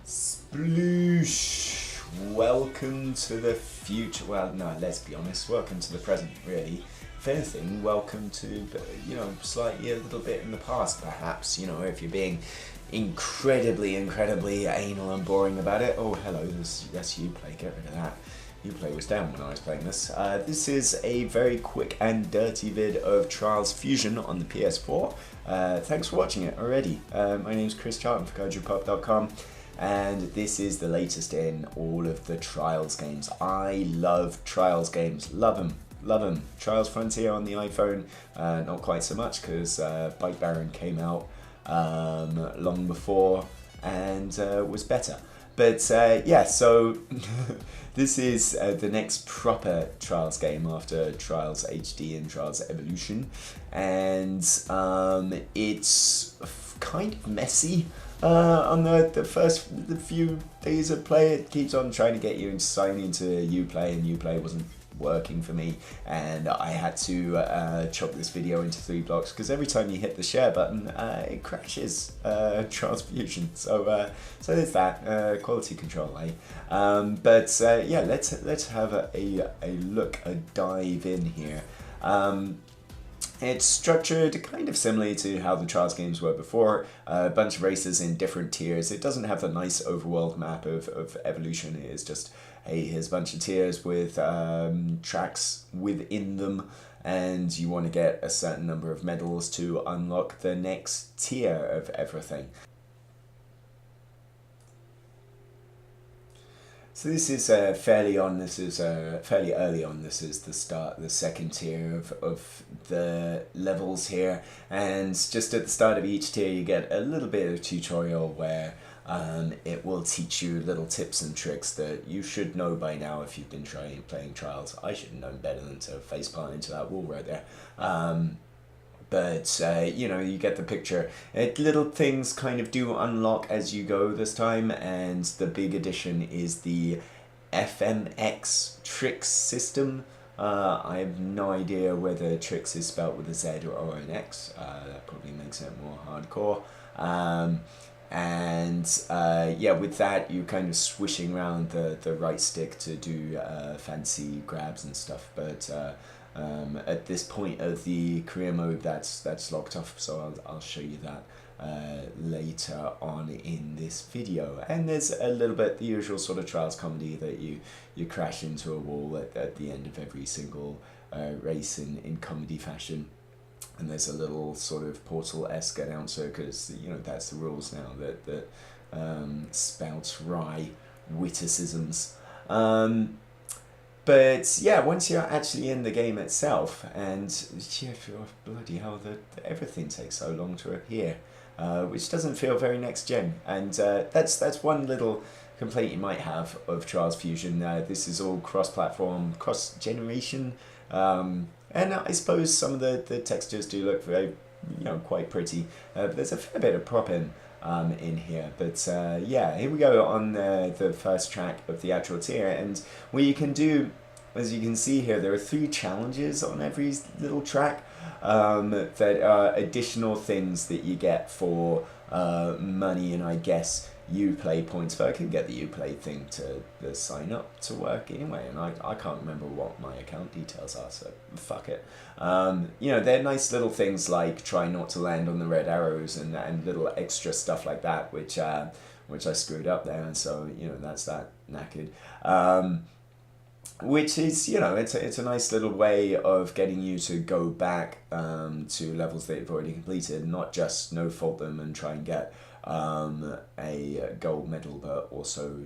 Sploosh! Welcome to the future. Well, no, let's be honest. Welcome to the present, really. If anything, welcome to, slightly a little bit in the past, perhaps. If you're being incredibly anal and boring about it. Oh, hello, that's Uplay. Get rid of that. Uplay was down when I was playing this. This is a very quick and dirty vid of Trials Fusion on the PS4. Thanks for watching it already. My name's Chris Charlton for CodeRepub.com. And this is the latest in all of the Trials games. I love Trials games. Love them. Trials Frontier on the iPhone, not quite so much because Bike Baron came out long before and was better. But yeah, so this is the next proper Trials game after Trials HD and Trials Evolution. And it's kind of messy. On the few days of play, it keeps on trying to get you to sign into Uplay, and Uplay wasn't working for me, and I had to chop this video into 3 blocks because every time you hit the share button, it crashes Trials Fusion. So there's that quality control, eh? But yeah, let's have a look, a dive in here. It's structured kind of similarly to how the Trials games were before, a bunch of races in different tiers. It doesn't have the nice overworld map of Evolution. It is just, hey, here's a bunch of tiers with tracks within them, and you want to get a certain number of medals to unlock the next tier of everything. So this is fairly early on. This is the start, the second tier of the levels here, and just at the start of each tier you get a little bit of tutorial where it will teach you little tips and tricks that you should know by now if you've been playing Trials. I should have known better than to faceplant into that wall right there. But, you get the picture. Little things kind of do unlock as you go this time, and the big addition is the FMX tricks system. I have no idea whether tricks is spelled with a Z or an X. That probably makes it more hardcore. Yeah, with that, you're kind of swishing around the right stick to do fancy grabs and stuff, but at this point of the career mode, that's locked off, so I'll show you that later on in this video. And there's a little bit the usual sort of Trials comedy that you crash into a wall at the end of every single race in comedy fashion. And there's a little sort of Portal-esque announcer, because that's the rules now, that spouts wry witticisms. But yeah, once you're actually in the game itself, and yeah, bloody hell, everything takes so long to appear, which doesn't feel very next gen. And that's one little complaint you might have of Trials Fusion. This is all cross-platform, cross-generation, and I suppose some of the textures do look very, quite pretty. But there's a fair bit of prop-in in here, but yeah, here we go on the first track of the actual tier, and what you can do, as you can see here, there are 3 challenges on every little track that are additional things that you get for money, and I guess Uplay points. But I can get the Uplay thing to sign up to work anyway, and I can't remember what my account details are, so fuck it. They're nice little things like try not to land on the red arrows and little extra stuff like that, which I screwed up there, and so that's that knackered. Which is, it's a nice little way of getting you to go back to levels that you've already completed, not just no-fault them and try and get a gold medal, but also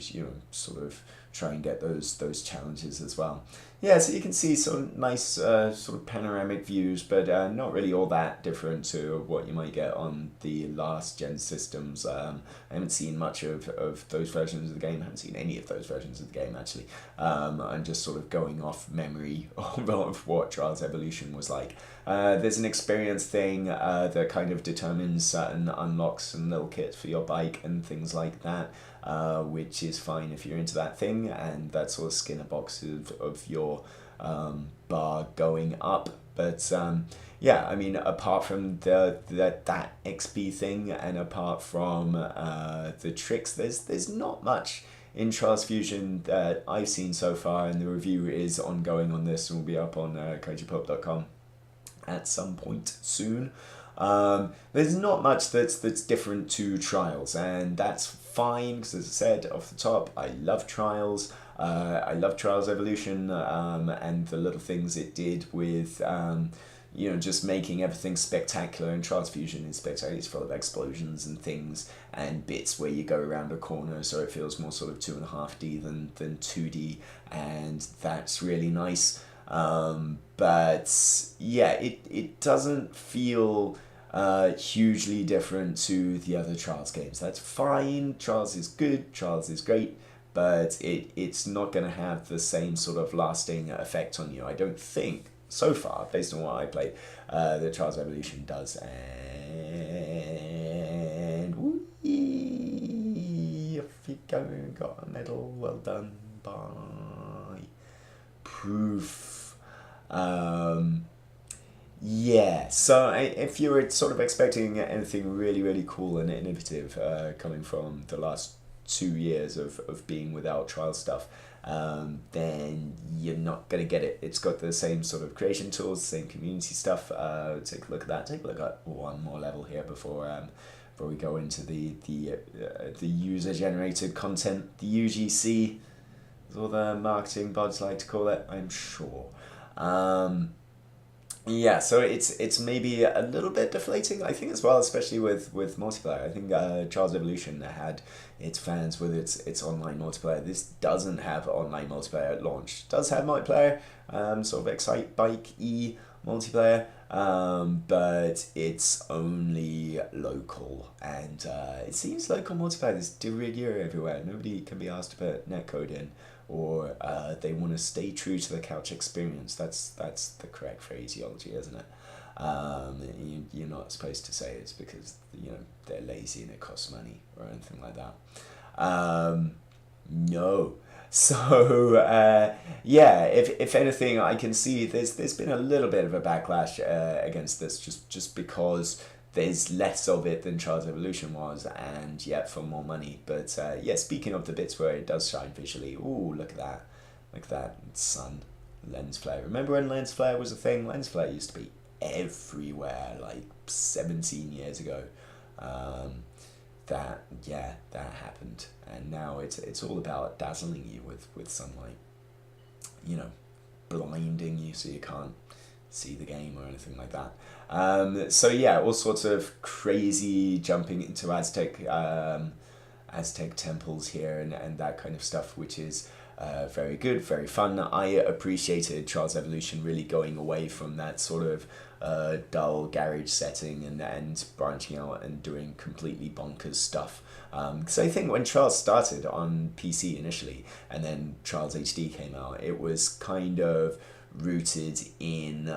sort of try and get those challenges as well. Yeah, so you can see some nice sort of panoramic views, but not really all that different to what you might get on the last gen systems. I haven't seen much of those versions of the game. I haven't seen any of those versions of the game, actually. I'm just sort of going off memory of what Trials Evolution was like. There's an experience thing that kind of determines certain unlocks and little kits for your bike and things like that, which is fine if you're into that thing, and that sort of Skinner box of your bar going up. But yeah, I mean, apart from that XP thing, and apart from the tricks, there's not much in Trials Fusion that I've seen so far, and the review is ongoing on this and will be up on kojipop.com at some point soon. There's not much that's different to Trials, and that's fine, because as I said off the top, I love Trials. I love Trials Evolution, and the little things it did with just making everything spectacular. And Trials Fusion is spectacular. It's full of explosions and things and bits where you go around a corner, so it feels more sort of 2.5D than 2D, and that's really nice. But yeah, it doesn't feel hugely different to the other Trials games. That's fine. Trials is good. Trials is great. But it's not going to have the same sort of lasting effect on you, I don't think, so far, based on what I played, that Trials Evolution does. And whee, off you go, got a medal, well done, bye. Proof. Yeah, so if you were sort of expecting anything really, really cool and innovative coming from the last 2 years of being without Trial stuff, then you're not going to get it. It's got the same sort of creation tools, same community stuff. Take a look at that. Take a look at one more level here before we go into the user-generated content, the UGC, is all the marketing buds like to call it, I'm sure. Yeah, so it's maybe a little bit deflating, I think, as well, especially with multiplayer. I think Trials Evolution had its fans with its online multiplayer. This doesn't have online multiplayer at launch. It does have multiplayer, sort of Excite Bike-y multiplayer, but it's only local, and it seems local multiplayer is de rigueur everywhere. Nobody can be asked to put netcode in, or they want to stay true to the couch experience. That's the correct phraseology, isn't it? You're not supposed to say it's because they're lazy and it costs money or anything like that. No. So yeah, if anything, I can see there's been a little bit of a backlash against this, just because there's less of it than Trials Evolution was, and yet for more money. But yeah, speaking of the bits where it does shine visually, ooh, look at that sun, lens flare. Remember when lens flare was a thing? Lens flare used to be everywhere, like 17 years ago. That happened, and now it's all about dazzling you with sunlight, blinding you so you can't see the game or anything like that. So yeah, all sorts of crazy jumping into Aztec temples here and that kind of stuff, which is very good, very fun. I appreciated Trials Evolution really going away from that sort of dull garage setting and branching out and doing completely bonkers stuff. Because I think when Trials started on PC initially, and then Trials HD came out, it was kind of rooted in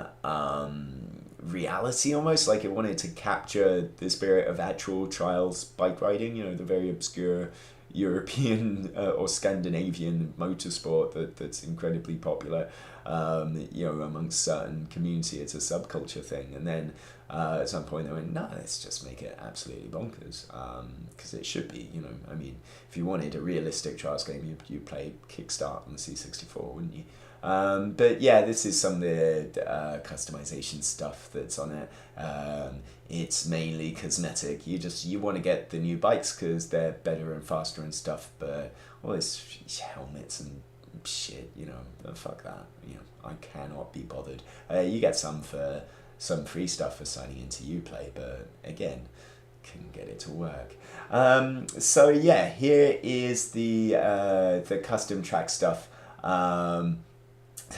reality almost, like it wanted to capture the spirit of actual Trials bike riding, the very obscure European or Scandinavian motorsport that's incredibly popular amongst certain community. It's a subculture thing, and then at some point they went, no, let's just make it absolutely bonkers, because it should be. I mean, if you wanted a realistic Trials game, you'd play Kickstart on the C64, wouldn't you? But yeah, this is some of the customization stuff that's on it. It's mainly cosmetic. You want to get the new bikes because they're better and faster and stuff, but all this helmets and shit, fuck that. I cannot be bothered. You get some free stuff for signing into Uplay, but again, couldn't get it to work. So yeah, here is the custom track stuff.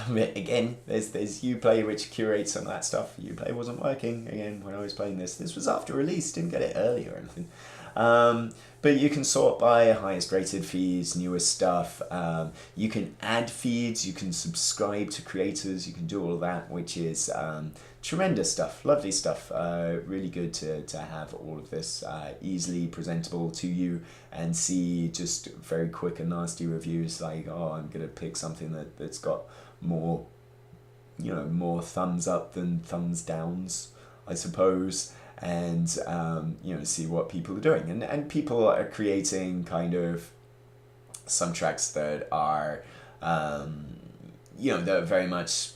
Again, there's Uplay, which curates some of that stuff. Uplay wasn't working again when I was playing this. This was after release, didn't get it early or anything. But you can sort by highest rated feeds, newest stuff. You can add feeds, you can subscribe to creators, you can do all of that, which is tremendous stuff, lovely stuff. Really good to have all of this easily presentable to you and see just very quick and nasty reviews like, oh, I'm going to pick something that's got more you know, more thumbs up than thumbs downs, I suppose, and you know, see what people are doing, and people are creating kind of some tracks that are you know, that are very much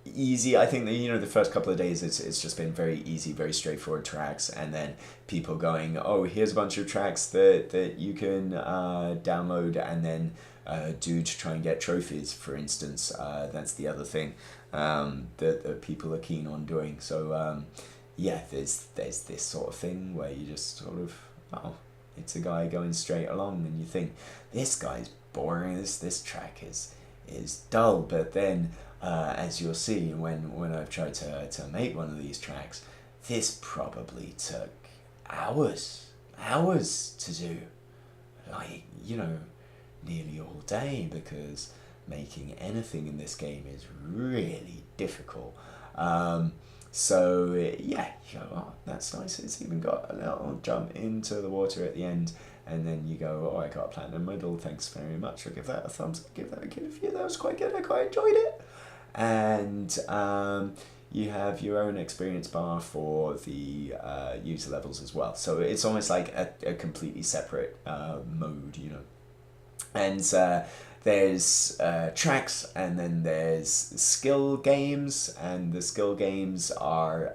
easy. I think that, you know, the first couple of days it's just been very easy, very straightforward tracks, and then people going, oh, here's a bunch of tracks that you can download and then do to try and get trophies, for instance. That's the other thing that people are keen on doing. So yeah, there's this sort of thing where you just sort of, oh, it's a guy going straight along, and you think, this guy's boring, this track is dull. But then as you'll see when I've tried to make one of these tracks, this probably took hours to do, like, you know, nearly all day, because making anything in this game is really difficult. So yeah, you go, oh, that's nice, it's even got a little jump into the water at the end, and then you go, oh, I got a platinum medal, thanks very much, I'll give that a thumbs up, give that a give you, that was quite good, I quite enjoyed it. And you have your own experience bar for the user levels as well, so it's almost like a completely separate mode, you know. And there's tracks, and then there's skill games, and the skill games are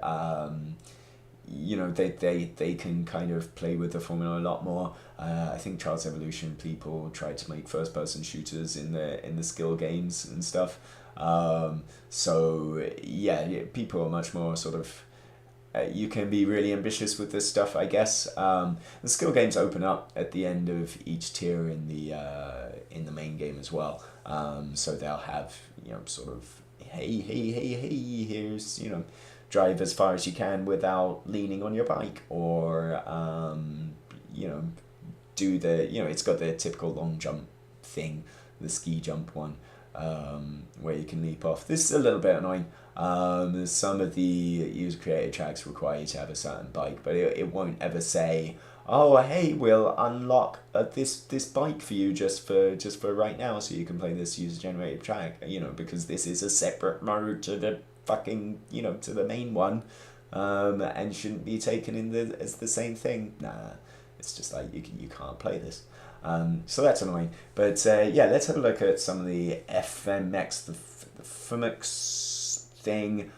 you know, they can kind of play with the formula a lot more. I think Trials Evolution people tried to make first person shooters in the skill games and stuff. So yeah, people are much more sort of, you can be really ambitious with this stuff, I guess. The skill games open up at the end of each tier in the main game as well. So they'll have, you know, sort of, hey, here's, you know, drive as far as you can without leaning on your bike, or you know, do the, you know, it's got the typical long jump thing, the ski jump one, where you can leap off. This is a little bit annoying. Some of the user created tracks require you to have a certain bike, but it won't ever say, oh, hey, we'll unlock this bike for you just for right now, so you can play this user generated track, you know, because this is a separate mode to the fucking, you know, to the main one, and shouldn't be taken in as the same thing. Nah, it's just like, you can't play this. So that's annoying. But yeah, let's have a look at some of the FMX, the FMX thing.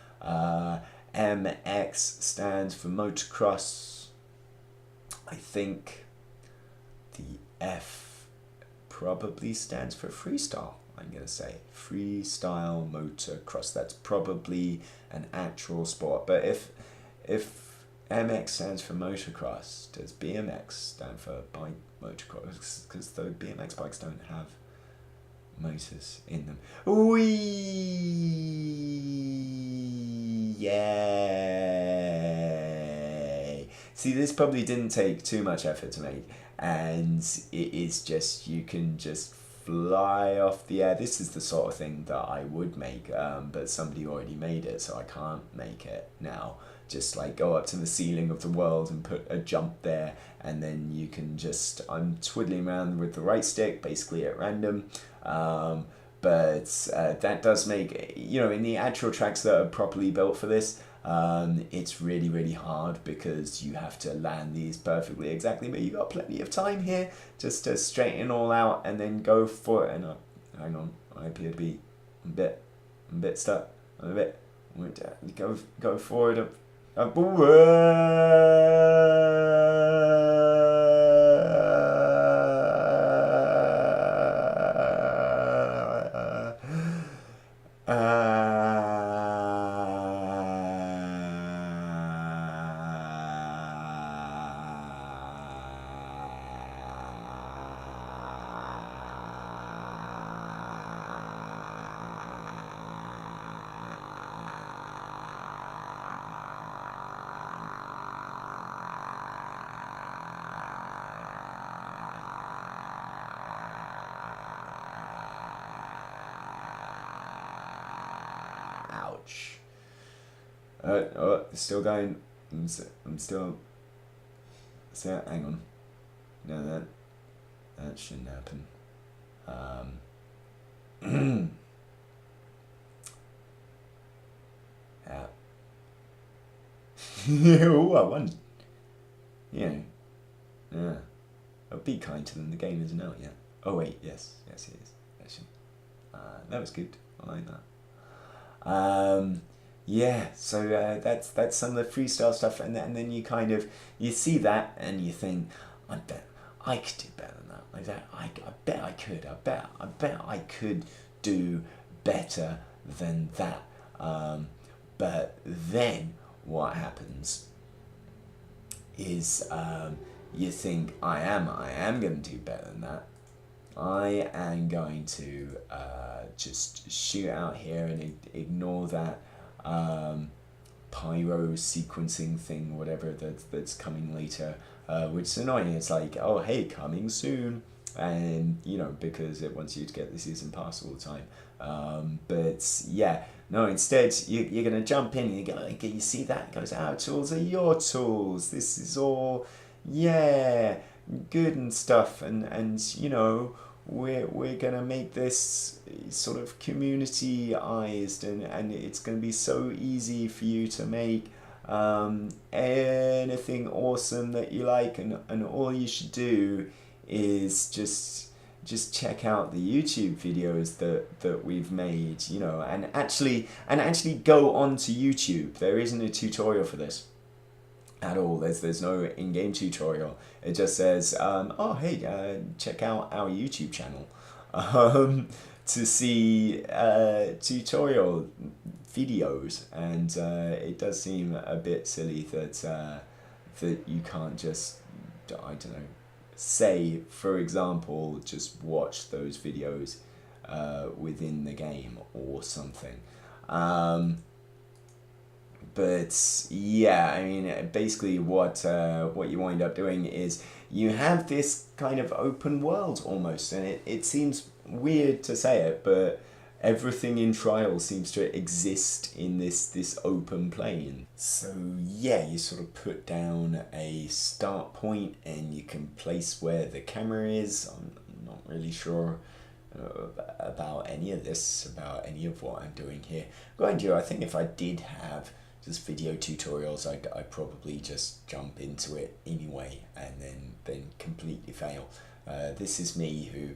MX stands for motocross. I think the F probably stands for freestyle. I'm going to say freestyle motocross. That's probably an actual sport. But if MX stands for motocross, does BMX stand for bike motocross? Because the BMX bikes don't have motors in them. Wee! Yay! See, this probably didn't take too much effort to make, and it is just, you can just fly off the air. This is the sort of thing that I would make, but somebody already made it, so I can't make it now. Just like go up to the ceiling of the world and put a jump there, and then you can just, I'm twiddling around with the right stick basically at random, but that does make, you know, in the actual tracks that are properly built for this, it's really hard, because you have to land these perfectly exactly, but you got plenty of time here just to straighten all out and then go for it. And hang on, I appear to be a bit stuck. I'm a bit, go forward. Ouch. Oh, it's still going. I'm still. So, hang on. No, that shouldn't happen. Oh, I won. Yeah. Yeah. Oh, be kind to them. The game isn't out yet. Oh wait, yes, it is. Actually, that was good. I like that. Yeah. So that's some of the freestyle stuff, and then you kind of you see that and you think, I bet I could do better than that. I bet I could. I bet I could do better than that. But then what happens is you think I am going to do better than that. I am going to just shoot out here and ignore that pyro sequencing thing, whatever that's coming later, which is annoying. It's like, oh hey, coming soon, and because it wants you to get the season pass all the time. But yeah, no. Instead, you're gonna jump in. And you see that it goes, our tools are your tools. This is all, yeah, good and stuff, and we're gonna make this sort of communityized, and it's gonna be so easy for you to make anything awesome that you like, and all you should do is just check out the YouTube videos that we've made, and actually go onto YouTube. There isn't a tutorial for this at all. There's no in-game tutorial. It just says, oh hey, check out our YouTube channel to see tutorial videos, and it does seem a bit silly that you can't just, I don't know, say, for example, just watch those videos within the game or something. But yeah, I mean, basically what you wind up doing is you have this kind of open world almost, and it seems weird to say it, but everything in Trial seems to exist in this open plane. So yeah, you sort of put down a start point and you can place where the camera is. I'm not really sure about any of this, about any of what I'm doing here. Mind you, I think if I did have just video tutorials, I'd probably just jump into it anyway and then completely fail. This is me who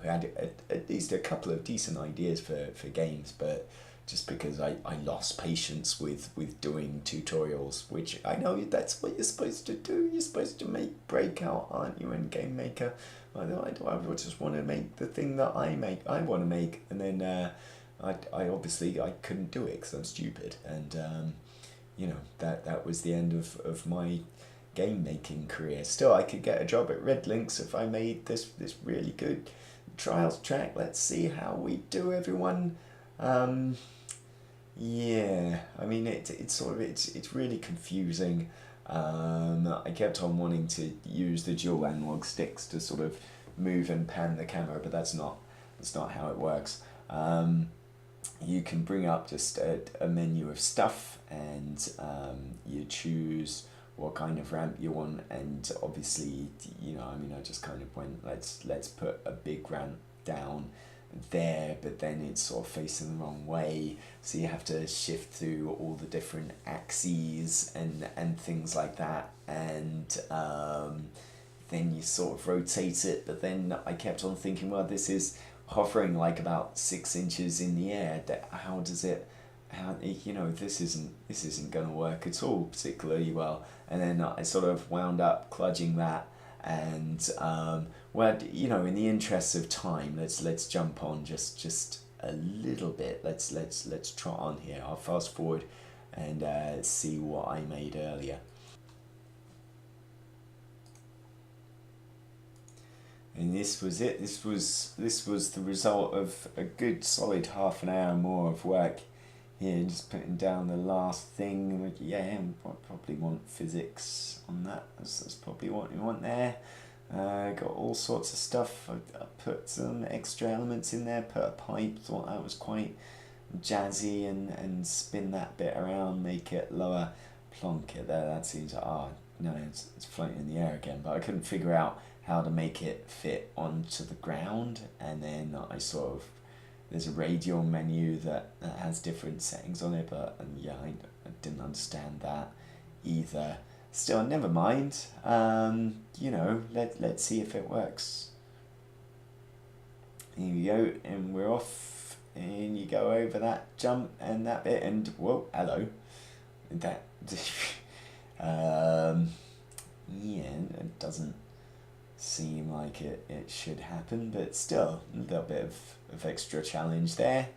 had at least a couple of decent ideas for games, but just because I lost patience with doing tutorials, which I know that's what you're supposed to do. You're supposed to make Breakout, aren't you, in Game Maker? I just want to make the thing that I want to make, and then I obviously I couldn't do it because I'm stupid, and that was the end of my game making career. Still, I could get a job at Red Links if I made this really good Trials track. Let's see how we do, everyone. Yeah, I mean it's really confusing. I kept on wanting to use the dual analog sticks to sort of move and pan the camera, but that's not how it works. You can bring up just a menu of stuff, and you choose what kind of ramp you want, and obviously I just kind of went, let's put a big ramp down there, but then it's sort of facing the wrong way, so you have to shift through all the different axes and things like that, and then you sort of rotate it. But then I kept on thinking, well, this is hovering like about 6 inches in the air. How does it? This isn't going to work at all particularly well. And then I sort of wound up kludging that, and in the interest of time, let's jump on just a little bit. Let's trot on here. I'll fast forward and see what I made earlier. And this was it. This was the result of a good solid half an hour more of work here, just putting down the last thing. Yeah, probably want physics on that. That's probably what you want there. Got all sorts of stuff. I put some extra elements in there, put a pipe, thought that was quite jazzy, and spin that bit around, make it lower, plonk it there. That seems, no, it's floating in the air again, but I couldn't figure out how to make it fit onto the ground. And then there's a radial menu that has different settings on it, but I didn't understand that either. Still, never mind. You know, let's see if it works. Here we go, and we're off, and you go over that jump and that bit, and whoa, hello. That, yeah, it doesn't seem like it should happen, but still, a little bit of extra challenge there.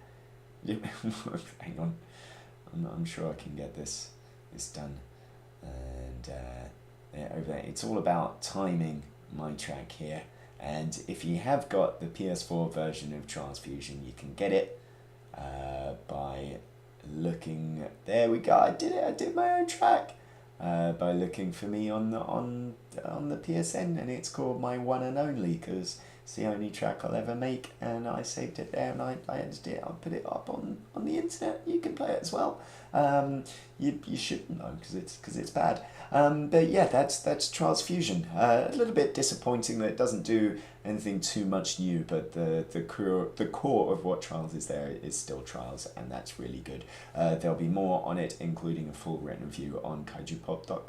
Hang on, I'm sure I can get this done. And over there, it's all about timing my track here. And if you have got the PS4 version of Transfusion, you can get it by looking. There we go. I did it. I did my own track by looking for me on the PSN, and it's called My One and Only because it's the only track I'll ever make, and I saved it there, and I edited it. I'll put it up on the internet. You can play it as well. You shouldn't know because it's bad. But yeah, that's Transfusion. A little bit disappointing that it doesn't do anything too much new, but the core of what Trials is there is still Trials, and that's really good. There'll be more on it, including a full written review on kaijupop.com.